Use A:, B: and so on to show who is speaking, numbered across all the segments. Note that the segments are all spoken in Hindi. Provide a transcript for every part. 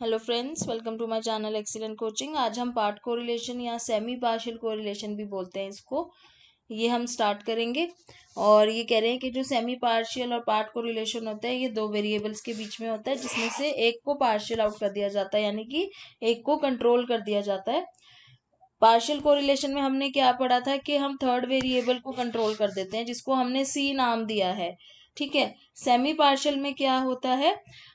A: Hello friends, welcome to my channel Excellent Coaching. आज हम पार्ट कोरिलेशन या सेमी पार्शियल कोरिलेशन भी बोलते हैं इसको, ये हम स्टार्ट करेंगे। और ये कह रहे हैं कि जो सेमी पार्शियल और पार्ट कोरिलेशन होता है ये दो वेरिएबल्स के बीच में होता है, जिसमें से एक को पार्शियल आउट कर दिया जाता है, यानी कि एक को कंट्रोल कर दिया जाता है। पार्शियल कोरिलेशन में हमने क्या पढ़ा था कि हम थर्ड वेरिएबल को कंट्रोल कर देते हैं, जिसको हमने सी नाम दिया है। ठीक है। सेमी पार्शियल में क्या होता है,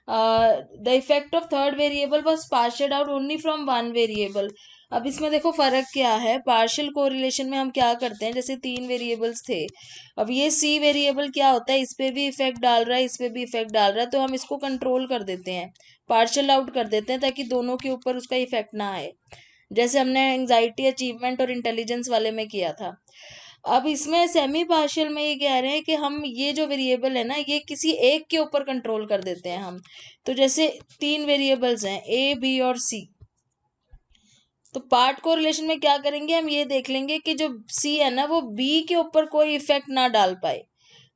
A: the effect of third variable was partialled out only from one variable. अब इसमें देखो फर्क क्या है। पार्शियल कोरिलेशन में हम क्या करते हैं, जैसे तीन वेरिएबल्स थे, अब ये सी वेरिएबल क्या होता है, इस पे भी इफेक्ट डाल रहा है, इस पे भी इफेक्ट डाल रहा है, तो हम इसको कंट्रोल कर देते हैं, पार्शियल आउट कर देते हैं, ताकि दोनों के ऊपर उसका इफेक्ट ना आए, जैसे हमने एंजाइटी, अचीवमेंट और इंटेलिजेंस वाले में किया था। अब इसमें सेमी पार्शियल में ये कह रहे हैं कि हम ये जो वेरिएबल है ना, ये किसी एक के ऊपर कंट्रोल कर देते हैं हम। तो जैसे तीन वेरिएबल्स हैं ए, बी और सी, तो पार्ट कोरिलेशन में क्या करेंगे, हम ये देख लेंगे कि जो सी है ना वो बी के ऊपर कोई इफेक्ट ना डाल पाए,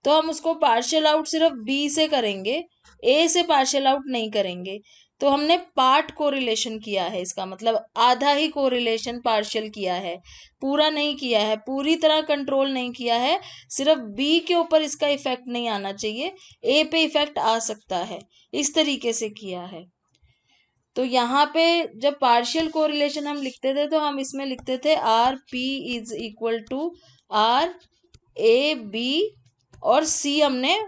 A: तो हम उसको पार्शियल आउट सिर्फ बी से करेंगे, ए से पार्शियल आउट नहीं करेंगे। तो हमने पार्ट कोरिलेशन किया है, इसका मतलब आधा ही कोरिलेशन पार्शियल किया है, पूरा नहीं किया है, पूरी तरह कंट्रोल नहीं किया है। सिर्फ बी के ऊपर इसका इफेक्ट नहीं आना चाहिए, ए पे इफेक्ट आ सकता है, इस तरीके से किया है। तो यहाँ पे जब पार्शियल कोरिलेशन हम लिखते थे तो हम इसमें लिखते थे R P is equal to R A B और सी हमने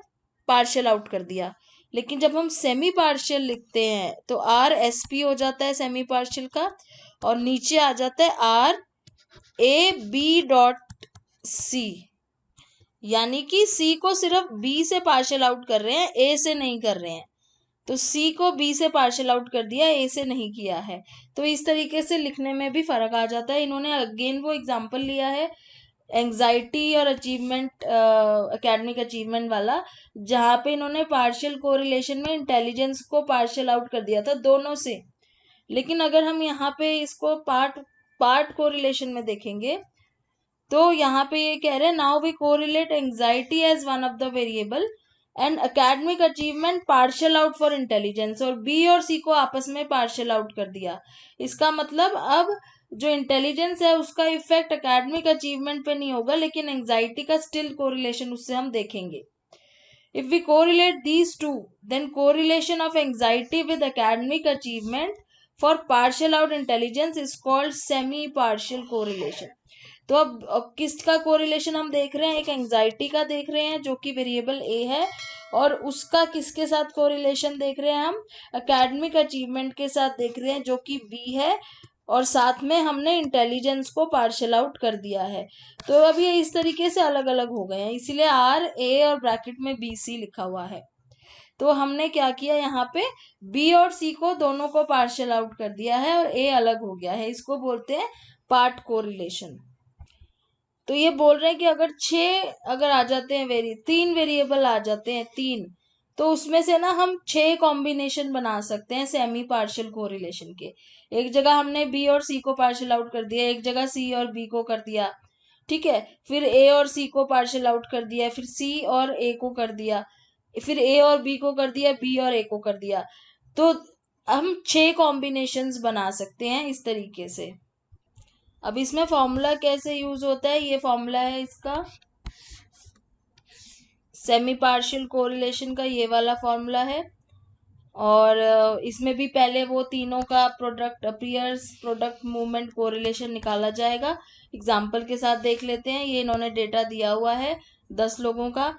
A: पार्शियल आउट कर दिया। लेकिन जब हम सेमी पार्शियल लिखते हैं तो आर एस पी हो जाता है सेमी पार्शियल का, और नीचे आ जाता है R A B dot C, यानी कि सी को सिर्फ बी से पार्शियल आउट कर रहे हैं, ए से नहीं कर रहे हैं। तो सी को बी से पार्शियल आउट कर दिया, ए से नहीं किया है। तो इस तरीके से लिखने में भी फर्क आ जाता है। इन्होंने अगेन वो एग्जांपल लिया है एंजाइटी और अचीवमेंट, एकेडमिक अचीवमेंट वाला, जहाँ पे इन्होंने पार्शियल कोरिलेशन में इंटेलिजेंस को पार्शियल आउट कर दिया था दोनों से। लेकिन अगर हम यहाँ पे इसको पार्ट पार्ट कोरिलेशन में देखेंगे तो यहाँ पे ये कह रहे हैं now we correlate anxiety as one of the variable and academic achievement partial out for intelligence, और बी और सी को आपस में पार्शियल आउट कर दिया। इसका मतलब अब जो इंटेलिजेंस है उसका इफेक्ट एकेडमिक अचीवमेंट पे नहीं होगा, लेकिन एंजाइटी का स्टिल कोरिलेशन उससे हम देखेंगे। If we correlate these two, then correlation of anxiety with academic achievement for partial out intelligence is called semi partial correlation. तो अब किसका कोरिलेशन हम देख रहे हैं, एक एंजाइटी का देख रहे हैं जो कि वेरिएबल ए है, और उसका किसके साथ कोरिलेशन देख रहे हैं, हम एकेडमिक अचीवमेंट के साथ देख रहे हैं जो कि बी है, और साथ में हमने इंटेलिजेंस को पार्शियल आउट कर दिया है। तो अब ये इस तरीके से अलग अलग हो गए हैं, इसीलिए आर ए और ब्रैकेट में बी सी लिखा हुआ है। तो हमने क्या किया, यहाँ पे बी और सी को दोनों को पार्शियल आउट कर दिया है और ए अलग हो गया है, इसको बोलते हैं पार्ट कोरिलेशन। तो ये बोल रहे हैं कि अगर अगर आ जाते हैं तीन वेरिएबल आ जाते हैं तीन, तो उसमें से ना हम 6 कॉम्बिनेशन बना सकते हैं सेमी पार्शियल कोरिलेशन के। एक जगह हमने बी और सी को पार्शियल आउट कर दिया, एक जगह सी और बी को कर दिया, ठीक है, फिर ए और सी को पार्शियल आउट कर दिया, फिर सी और ए को कर दिया, फिर ए और बी को कर दिया, बी और ए को कर दिया। तो हम 6 कॉम्बिनेशंस बना सकते हैं इस तरीके से। अब इसमें फॉर्मूला कैसे यूज होता है, ये फॉर्मूला है इसका सेमी पार्शियल कोरिलेशन का, ये वाला फॉर्मूला है। और इसमें भी पहले वो तीनों का product appears, product movement correlation निकाला जाएगा। एग्जाम्पल के साथ देख लेते हैं। ये इन्होंने डेटा दिया हुआ है 10 लोगों का,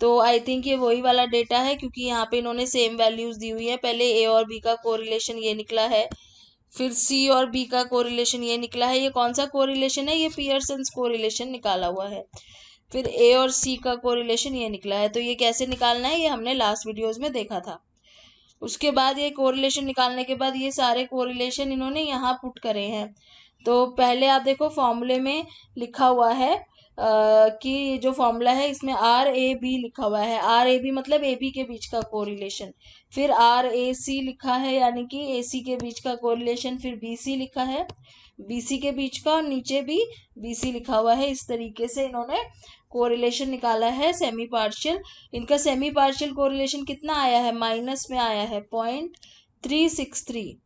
A: तो आई थिंक ये वही वाला डेटा है, क्योंकि यहाँ पे इन्होंने सेम वैल्यूज दी हुई है। पहले ए और बी का कोरिलेशन ये निकला है, फिर सी और बी का कोरिलेशन ये निकला है। ये कौन सा कोरिलेशन है, ये पियर्सन्स कोरिलेशन निकाला हुआ है। फिर ए और सी का कोरिलेशन ये निकला है। तो ये कैसे निकालना है, ये हमने लास्ट वीडियोस में देखा था। उसके बाद ये कोरिलेशन निकालने के बाद ये सारे कोरिलेशन इन्होंने यहाँ पुट करे हैं। तो पहले आप देखो फॉर्मूले में लिखा हुआ है कि जो फॉर्मूला है इसमें आर ए बी लिखा हुआ है। आर ए बी मतलब ए बी के बीच का कोरिलेशन। फिर आर ए सी लिखा है, यानी कि ए सी के बीच का कोरिलेशन। फिर बी सी लिखा है, बी सी के बीच का, और नीचे भी बी सी लिखा हुआ है। इस तरीके से इन्होंने कोरिलेशन निकाला है सेमी पार्शियल। इनका सेमी पार्शियल कोरिलेशन कितना आया है, माइनस में आया है 363.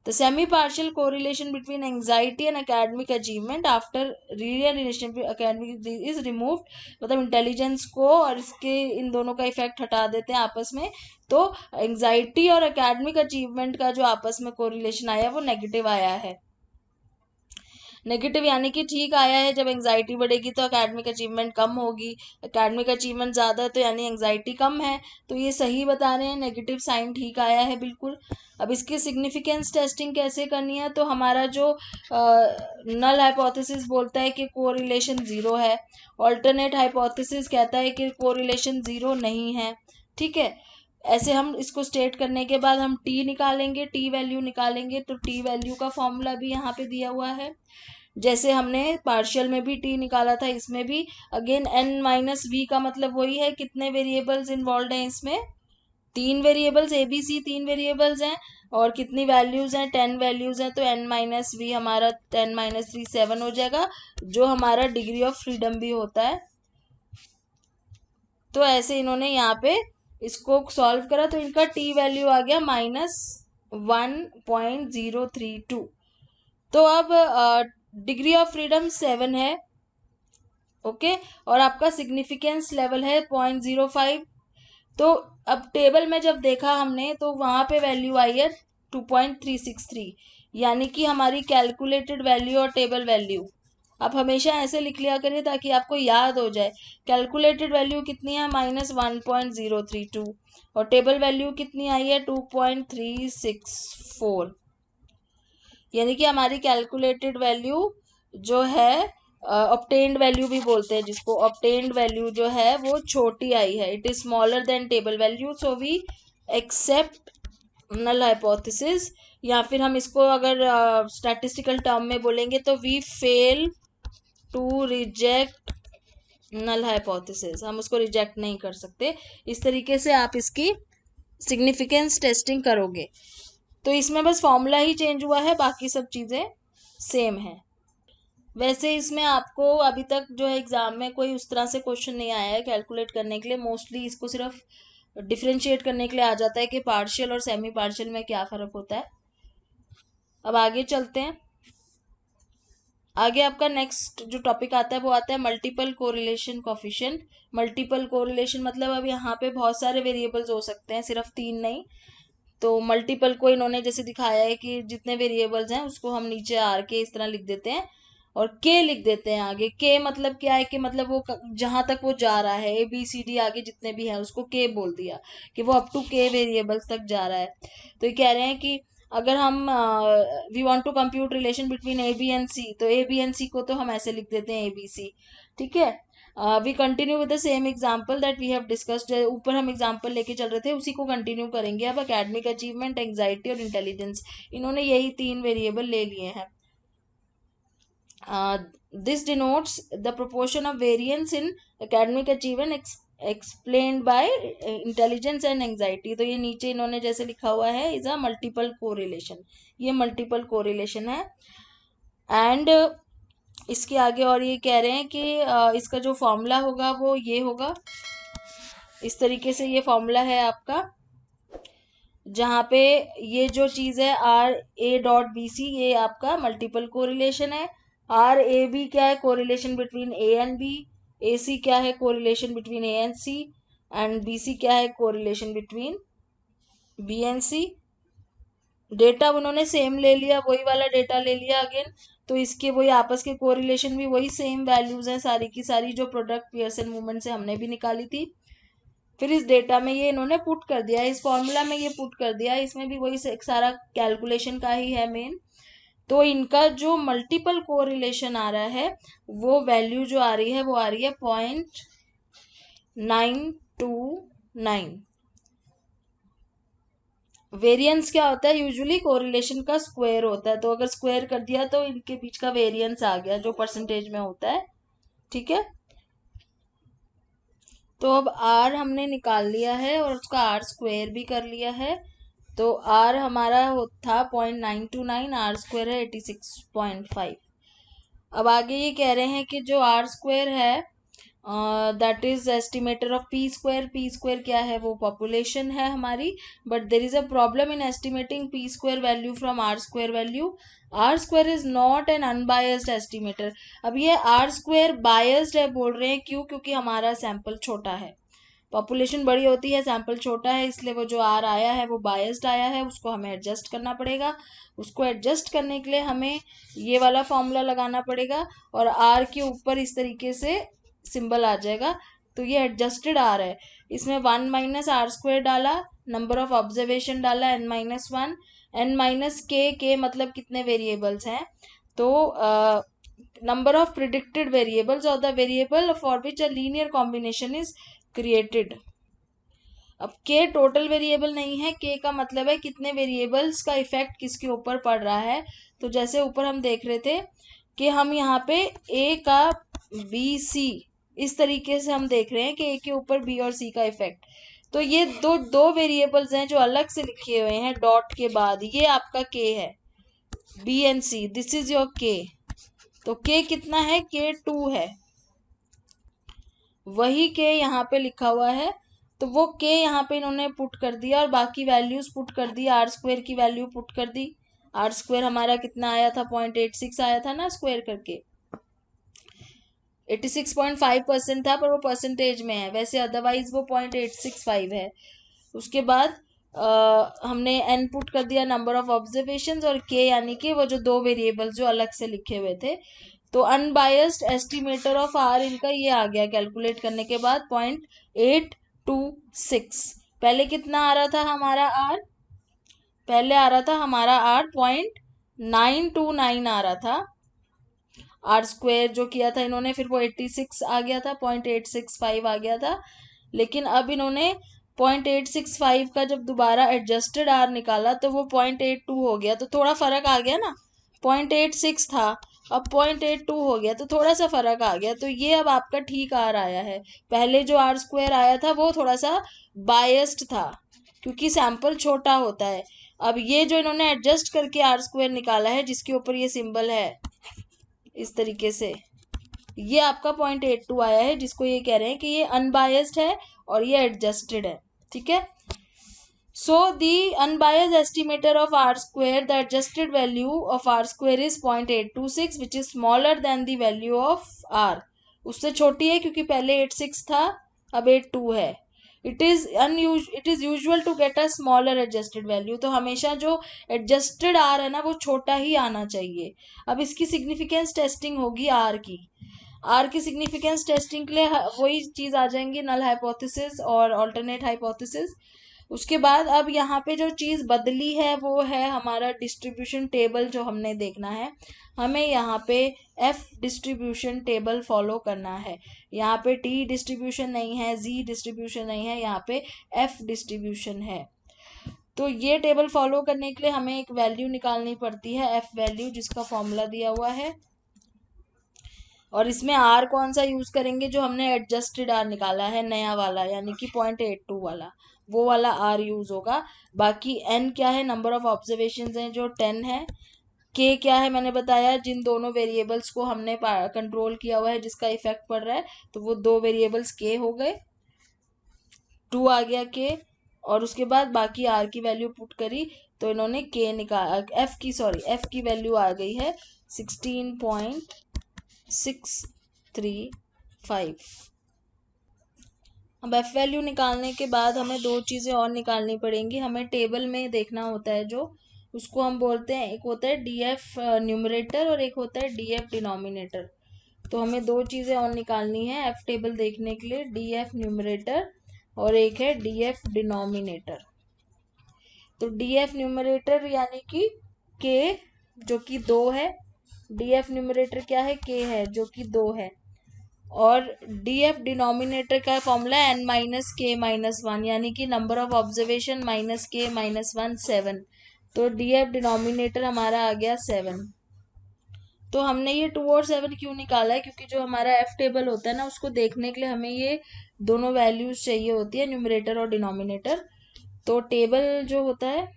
A: The semi-partial correlation between anxiety and academic achievement after realization academic is removed. मतलब इंटेलिजेंस को और इसके इन दोनों का इफेक्ट हटा देते हैं आपस में, तो एंजाइटी और एकेडमिक अचीवमेंट का जो आपस में कोरिलेशन आया वो नेगेटिव आया है। नेगेटिव यानी कि ठीक आया है, जब एंजाइटी बढ़ेगी तो एकेडमिक अचीवमेंट कम होगी, एकेडमिक अचीवमेंट ज़्यादा है तो यानी एंजाइटी कम है, तो ये सही बता रहे हैं, नेगेटिव साइन ठीक आया है बिल्कुल। अब इसकी सिग्निफिकेंस टेस्टिंग कैसे करनी है, तो हमारा जो नल हाइपोथेसिस बोलता है कि कोरिलेशन ज़ीरो है, ऑल्टरनेट हाइपोथेसिस कहता है कि कोरिलेशन ज़ीरो नहीं है। ठीक है, ऐसे हम इसको स्टेट करने के बाद हम टी निकालेंगे, टी वैल्यू निकालेंगे, तो टी वैल्यू का फॉर्मूला भी यहाँ पे दिया हुआ है, जैसे हमने पार्शियल में भी टी निकाला था, इसमें भी अगेन एन माइनस वी का मतलब वही है, कितने वेरिएबल्स इन्वॉल्व हैं इसमें, 3 वेरिएबल्स, ABC 3 वेरिएबल्स हैं, और कितनी वैल्यूज हैं, 10 वैल्यूज हैं, तो n माइनस वी हमारा 10 माइनस 3 7 हो जाएगा, जो हमारा डिग्री ऑफ फ्रीडम भी होता है। तो ऐसे इन्होंने यहाँ पे इसको सॉल्व करा, तो इनका टी वैल्यू आ गया -1.032। तो अब डिग्री ऑफ फ्रीडम 7 है, ओके, और आपका सिग्निफिकेंस लेवल है 0.05। तो अब टेबल में जब देखा हमने तो वहां पे वैल्यू आई है 2.363, यानी कि हमारी कैलकुलेटेड वैल्यू और टेबल वैल्यू आप हमेशा ऐसे लिख लिया करिए ताकि आपको याद हो जाए। कैलकुलेटेड वैल्यू कितनी है -1.032, और टेबल वैल्यू कितनी आई है 2.364, यानी कि हमारी कैलकुलेटेड वैल्यू जो है ऑब्टेन्ड वैल्यू भी बोलते हैं जिसको, ऑब्टेन्ड वैल्यू जो है वो छोटी आई है, it is smaller than table value, so we accept null hypothesis, या फिर हम इसको अगर स्टैटिस्टिकल टर्म में बोलेंगे तो we fail to reject null hypothesis, हम उसको रिजेक्ट नहीं कर सकते। इस तरीके से आप इसकी सिग्निफिकेंस टेस्टिंग करोगे। तो इसमें बस फॉर्मूला ही चेंज हुआ है, बाकी सब चीज़ें सेम है। वैसे इसमें आपको अभी तक जो है एग्जाम में कोई उस तरह से क्वेश्चन नहीं आया है कैलकुलेट करने के लिए, मोस्टली इसको सिर्फ डिफ्रेंशिएट करने के लिए आ जाता है कि पार्शियल और सेमी पार्शियल में क्या फ़र्क होता है। अब आगे चलते हैं। आगे आपका नेक्स्ट जो टॉपिक आता है वो आता है multiple correlation coefficient. Multiple correlation मतलब अब यहाँ पे बहुत सारे वेरिएबल्स हो सकते हैं, सिर्फ 3 नहीं। तो मल्टीपल को इन्होंने जैसे दिखाया है कि जितने वेरिएबल्स हैं उसको हम नीचे आर के इस तरह लिख देते हैं और के लिख देते हैं आगे। के मतलब क्या है कि मतलब वो जहां तक वो जा रहा है, ABCD आगे जितने भी हैं उसको के बोल दिया कि वो अप टू के वेरिएबल्स तक जा रहा है। तो ये कह रहे हैं कि अगर हम we want to compute relation between A B and C, तो A B and C को तो हम ऐसे लिख देते हैं ABC। ठीक है, we continue with the same example that we have discussed. ऊपर हम एग्जाम्पल लेके चल रहे थे उसी को कंटिन्यू करेंगे। अब एकेडमिक अचीवमेंट, एंग्जाइटी और इंटेलिजेंस, इन्होंने यही 3 वेरिएबल ले लिए हैं। This denotes the proportion of variance in academic achievement explained bye intelligence and anxiety. तो ये नीचे इन्होंने जैसे लिखा हुआ है इज अ मल्टीपल कोरिलेशन, ये मल्टीपल कोरिलेशन है। एंड इसके आगे और ये कह रहे हैं कि इसका जो फॉर्मूला होगा वो ये होगा, इस तरीके से ये फॉर्मूला है आपका, जहाँ पे ये जो चीज़ है RA.BC ये आपका मल्टीपल कोरिलेशन है। RAB क्या है, correlation between A and B। AC क्या है, correlation between A and C। And BC क्या है, correlation between B and C। Data उन्होंने सेम ले लिया, वही वाला डेटा ले लिया अगेन, तो इसके वही आपस के कोरिलेशन भी वही सेम वैल्यूज हैं सारी की सारी, जो प्रोडक्ट पियर्सन मूवमेंट से हमने भी निकाली थी। फिर इस डेटा में ये इन्होंने पुट कर दिया, इस फॉर्मूला में ये पुट कर दिया, इसमें भी वही सारा कैलकुलेशन का ही है मेन। तो इनका जो मल्टीपल कोरिलेशन आ रहा है वो वैल्यू जो आ रही है वो आ रही है 0.929। वेरिएंस क्या होता है, यूजुअली कोरिलेशन का स्क्वायर होता है, तो अगर स्क्वायर कर दिया तो इनके बीच का वेरिएंस आ गया जो परसेंटेज में होता है। ठीक है, तो अब आर हमने निकाल लिया है और उसका आर स्क्वायर भी कर लिया है। तो आर हमारा था 0.929, आर स्क्वायर है 86.5। अब आगे ये कह रहे हैं कि जो आर स्क्वायर है that is estimator of P square. P square क्या है, वो पॉपुलेशन है हमारी, but there is a problem in estimating P square value from R square value. R square is not an unbiased estimator. अब ये आर स्क्वायर बायस्ड है बोल रहे हैं, क्यों? क्योंकि हमारा सैंपल छोटा है, पॉपुलेशन बड़ी होती है, सैंपल छोटा है, इसलिए वो जो आर आया है वो बायस्ड आया है, उसको हमें एडजस्ट करना पड़ेगा। उसको एडजस्ट करने के लिए हमें ये वाला फॉर्मूला लगाना पड़ेगा, और आर के ऊपर इस तरीके से सिंबल आ जाएगा, तो ये एडजस्टेड आर है। इसमें 1 माइनस आर स्क्वायर डाला, नंबर ऑफ ऑब्जर्वेशन डाला n-1, n-k मतलब कितने वेरिएबल्स हैं, तो नंबर ऑफ प्रिडिक्टेड वेरिएबल्स और the variable for which a linear combination is created. अब k टोटल वेरिएबल नहीं है, k का मतलब है कितने वेरिएबल्स का इफेक्ट किसके ऊपर पड़ रहा है। तो जैसे ऊपर हम देख रहे थे कि हम यहाँ पे a का b c इस तरीके से हम देख रहे हैं कि a के ऊपर b और c का इफेक्ट। तो ये दो वेरिएबल्स हैं जो अलग से लिखे हुए हैं डॉट के बाद, ये आपका k है, b and c, this is your k। तो k कितना है, k 2 है, वही k यहाँ पे लिखा हुआ है, तो वो k यहाँ पे इन्होंने पुट कर दिया और बाकी वैल्यूज पुट कर दी, आर स्क्वायर की वैल्यू पुट कर दी। आर स्क्वायर हमारा कितना आया था, 0.86 आया था ना, स्क्वायर करके 86.5% था, पर वो परसेंटेज में है, वैसे अदरवाइज वो 0.865 है। उसके बाद हमने n पुट कर दिया, नंबर ऑफ ऑब्जर्वेशंस, और k यानी कि वो जो दो वेरिएबल्स जो अलग से लिखे हुए थे। तो अनबायस्ड एस्टिमेटर ऑफ आर इनका ये आ गया कैलकुलेट करने के बाद 0.826। पहले कितना आ रहा था हमारा आर, पहले आ रहा था हमारा आर 0.929 आ रहा था, आर स्क्वायर जो किया था इन्होंने, फिर वो 86 आ गया था, 0.865 आ गया था। लेकिन अब इन्होंने 0.865 का जब दोबारा एडजस्टेड आर निकाला तो वो 0.82 हो गया, तो थोड़ा फर्क आ गया ना, 0.86 था अब 0.82 हो गया, तो थोड़ा सा फर्क आ गया। तो ये अब आपका ठीक आर आया है। पहले जो आर स्क्वायर आया था वो थोड़ा सा बायस्ड था क्योंकि सैंपल छोटा होता है। अब ये जो इन्होंने एडजस्ट करके आर स्क्वायर निकाला है जिसके ऊपर ये सिंबल है इस तरीके से, ये आपका 0.82 आया है, जिसको ये कह रहे हैं कि ये अनबायस्ड है और ये एडजस्टेड है। ठीक है, so the unbiased estimator of r square, the adjusted value of r square is 0.826 which is smaller than the value of r, उससे छोटी है क्योंकि पहले 86 था अब 82 है। It is usual to get a smaller adjusted value, तो हमेशा जो एडजस्टेड आर है ना वो छोटा ही आना चाहिए। अब इसकी सिग्निफिकेंस टेस्टिंग होगी आर की, आर की सिग्निफिकेंस टेस्टिंग के लिए वही चीज आ जाएंगी, नल हाइपोथेसिस और अल्टरनेट हाइपोथेसिस। उसके बाद अब यहाँ पे जो चीज बदली है वो है हमारा डिस्ट्रीब्यूशन टेबल जो हमने देखना है। हमें यहाँ पे एफ डिस्ट्रीब्यूशन टेबल फॉलो करना है, यहाँ पे टी डिस्ट्रीब्यूशन नहीं है, जी डिस्ट्रीब्यूशन नहीं है, यहाँ पे एफ डिस्ट्रीब्यूशन है। तो ये टेबल फॉलो करने के लिए हमें एक वैल्यू निकालनी पड़ती है, एफ वैल्यू, जिसका फॉर्मूला दिया हुआ है। और इसमें आर कौन सा यूज करेंगे, जो हमने एडजस्टेड आर निकाला है नया वाला, यानी कि 0.82 वाला, वो वाला आर यूज होगा। बाकी एन क्या है, नंबर ऑफ ऑब्जर्वेशन है जो 10 है। के क्या है मैंने बताया, जिन दोनों वेरिएबल्स को हमने कंट्रोल किया हुआ है जिसका इफेक्ट पड़ रहा है, तो वो दो वेरिएबल्स के हो गए, 2 आ गया के। और उसके बाद बाकी आर की वैल्यू पुट करी तो इन्होंने के निकाल, एफ की वैल्यू आ गई है 16.635। अब एफ वैल्यू निकालने के बाद हमें दो चीज़ें और निकालनी पड़ेंगी, हमें टेबल में देखना होता है जो, उसको हम बोलते हैं, एक होता है डीएफ न्यूमरेटर और एक होता है डीएफ डिनोमिनेटर। तो हमें दो चीज़ें और निकालनी है एफ टेबल देखने के लिए, डीएफ न्यूमरेटर और एक है डीएफ डिनोमिनेटर। तो डीएफ न्यूमरेटर यानी कि के जो कि 2 है, डीएफ न्यूमरेटर क्या है, के है जो कि 2 है, और डीएफ डिनोमिनेटर का फॉर्मूला n-k-1 यानी कि नंबर ऑफ ऑब्जर्वेशन -k-1 7। तो डीएफ डिनोमिनेटर हमारा आ गया 7। तो हमने ये 2 और 7 क्यों निकाला है, क्योंकि जो हमारा एफ टेबल होता है ना उसको देखने के लिए हमें ये दोनों वैल्यूज चाहिए होती है, न्यूमरेटर और डिनोमिनेटर। तो टेबल जो होता है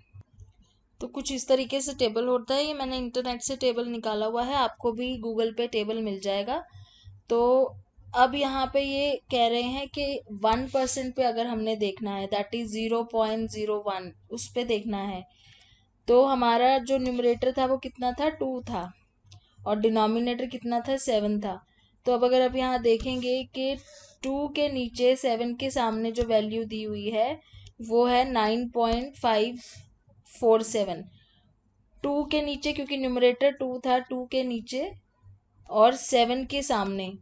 A: तो कुछ इस तरीके से टेबल होता है, ये मैंने इंटरनेट से टेबल निकाला हुआ है, आपको भी गूगल पे टेबल मिल जाएगा। तो अब यहाँ पे ये कह रहे हैं कि 1% पे अगर हमने देखना है, दैट इज 0.01, उस पे देखना है, तो हमारा जो न्यूमरेटर था वो कितना था, 2 था, और डिनोमिनेटर कितना था, 7 था। तो अब अगर आप यहाँ देखेंगे कि 2 के नीचे 7 के सामने जो वैल्यू दी हुई है वो है 9.547। 2 के नीचे, क्योंकि न्यूमरेटर 2 था, 2 के नीचे और 7 के सामने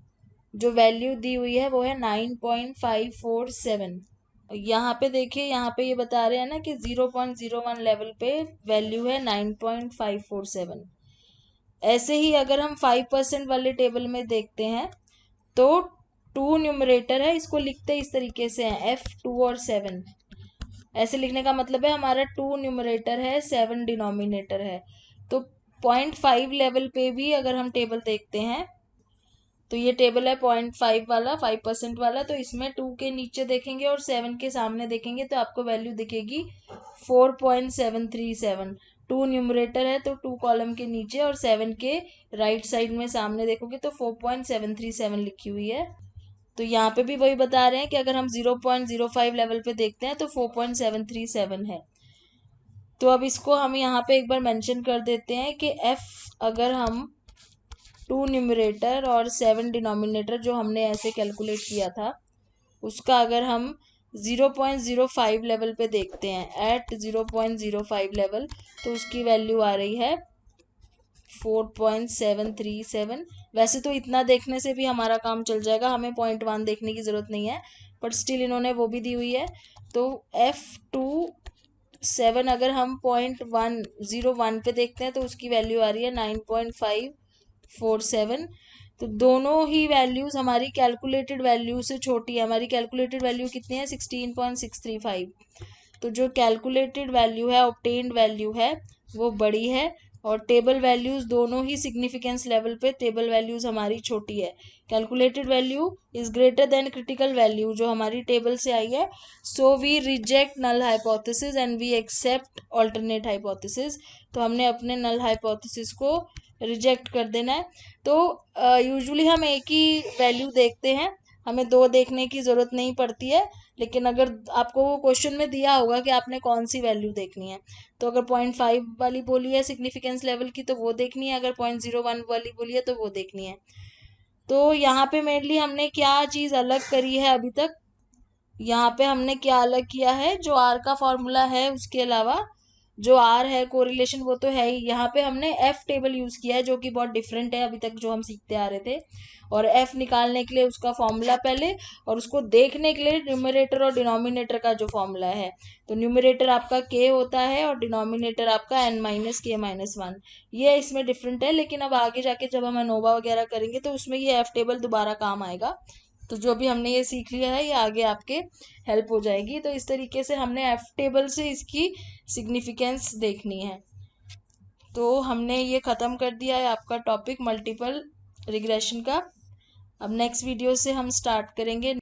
A: जो वैल्यू दी हुई है वो है 9.547। यहाँ पे देखिए, यहाँ पे ये बता रहे हैं ना कि 0.01 लेवल पे वैल्यू है 9.547। ऐसे ही अगर हम 5% वाले टेबल में देखते हैं तो 2 न्यूमरेटर है, इसको लिखते इस तरीके से हैं, F2 और 7। ऐसे लिखने का मतलब है हमारा 2 न्यूमरेटर है, 7 डिनोमिनेटर है। तो 0.5 लेवल पे भी अगर हम टेबल देखते हैं तो ये टेबल है 0.5 वाला, 5% वाला, तो इसमें 2 के नीचे देखेंगे और 7 के सामने देखेंगे तो आपको वैल्यू दिखेगी 4.737। 2 न्यूमरेटर है तो 2 कॉलम के नीचे और 7 के राइट साइड में सामने देखोगे तो 4.737 लिखी हुई है। तो यहाँ पे भी वही बता रहे हैं कि अगर हम 0.05 लेवल पे देखते हैं तो 4.737 है। तो अब इसको हम यहाँ पे एक बार मेंशन कर देते हैं कि F, अगर हम 2 न्यूमरेटर और 7 डिनोमिनेटर जो हमने ऐसे कैलकुलेट किया था उसका अगर हम 0.05 लेवल पे देखते हैं, एट 0.05 लेवल, तो उसकी वैल्यू आ रही है 4.737। वैसे तो इतना देखने से भी हमारा काम चल जाएगा, हमें 0.1 देखने की ज़रूरत नहीं है, बट स्टिल इन्होंने वो भी दी हुई है। तो F27 अगर हम 0.101 पे देखते हैं तो उसकी वैल्यू आ रही है 9.547। तो दोनों ही वैल्यूज हमारी कैलकुलेटेड वैल्यू से छोटी है। हमारी कैलकुलेटेड वैल्यू कितनी है, 16.635। तो जो कैलकुलेटेड वैल्यू है, ऑब्टेन्ड वैल्यू है, वो बड़ी है, और टेबल वैल्यूज दोनों ही सिग्निफिकेंस लेवल पे टेबल वैल्यूज हमारी छोटी है। Calculated value is greater than critical value जो हमारी टेबल से आई है। So we reject null hypothesis and we accept alternate hypothesis. तो हमने अपने नल हाइपोथेसिस को रिजेक्ट कर देना है। तो यूजुअली हम एक ही वैल्यू देखते हैं, हमें दो देखने की ज़रूरत नहीं पड़ती है। लेकिन अगर आपको वो क्वेश्चन में दिया होगा कि आपने कौन सी वैल्यू देखनी है, तो अगर 0.5 वाली बोली है सिग्निफिकेंस लेवल की तो वो देखनी है, अगर 0.01 वाली बोली है तो वो देखनी है। तो यहाँ पे मेनली हमने क्या चीज़ अलग करी है अभी तक, यहाँ पे हमने क्या अलग किया है, जो आर का फॉर्मूला है उसके अलावा जो आर है कोरिलेशन वो तो है ही, यहाँ पे हमने एफ टेबल यूज किया है जो कि बहुत डिफरेंट है अभी तक जो हम सीखते आ रहे थे। और एफ निकालने के लिए उसका फॉर्मूला पहले, और उसको देखने के लिए न्यूमरेटर और डिनोमिनेटर का जो फॉर्मूला है, तो न्यूमरेटर आपका के होता है और डिनोमिनेटर आपका n-k-1। ये इसमें डिफरेंट है, लेकिन अब आगे जाके जब हम एनोवा वगैरह करेंगे तो उसमें ये एफ टेबल दोबारा काम आएगा। तो जो भी हमने ये सीख लिया है ये आगे आपके हेल्प हो जाएगी। तो इस तरीके से हमने एफ टेबल से इसकी सिग्निफिकेंस देखनी है। तो हमने ये ख़त्म कर दिया है आपका टॉपिक मल्टीपल रिग्रेशन का। अब नेक्स्ट वीडियो से हम स्टार्ट करेंगे।